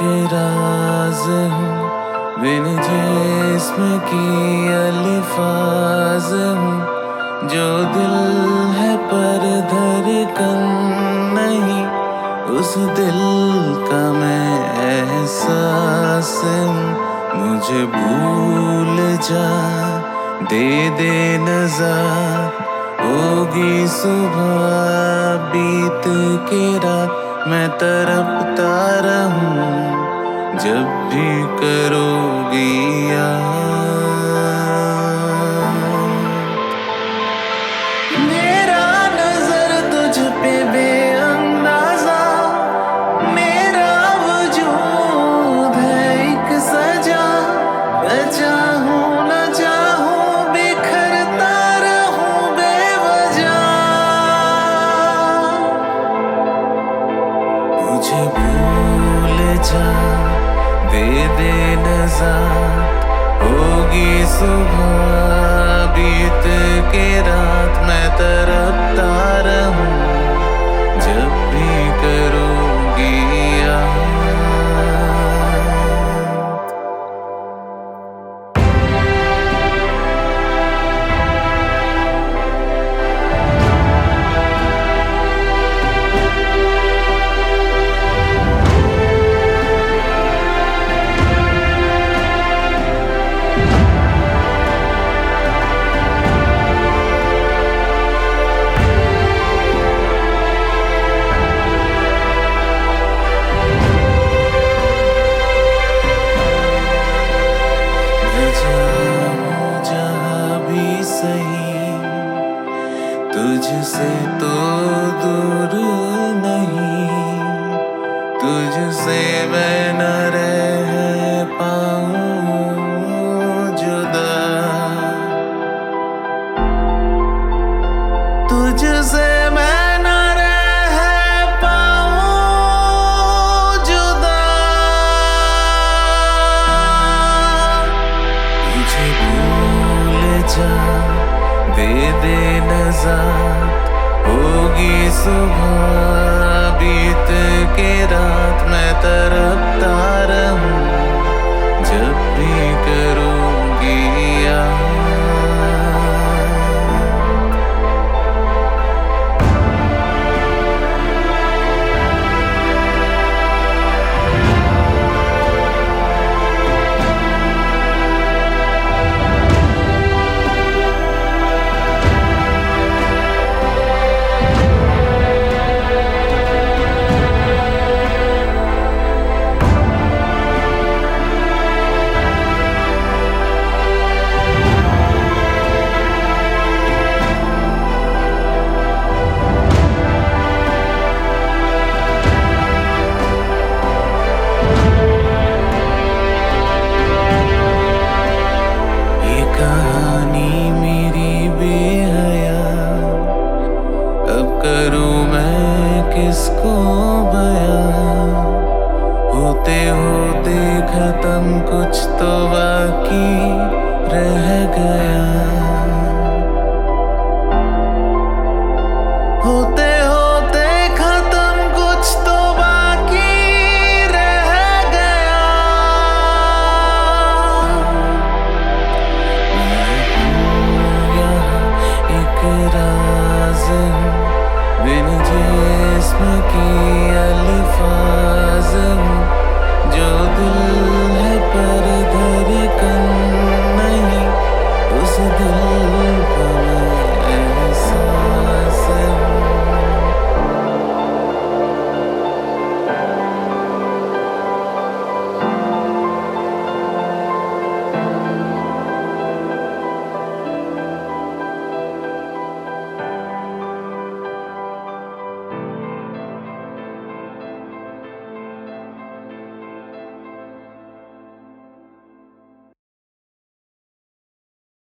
के राज हूँ, बिन जिस्म की अल्फाज हूँ, जो दिल है पर धड़कन नहीं, उस दिल का मैं एहसास हूँ। मुझे भूल जा, दे दे नज़र, होगी सुबह बीत के रात, मैं तड़पता रहूं जब भी करोगी याद। मेरा नजर तुझ पे बेअंदाजा, मेरा वजूद है एक सजा, चाहूं न चाहूं बिखरता रहूं बेवजह। मुझे भूल जा, दे दे नज़र, होगी सुबह बीत के रात, मैं तड़पता रहूं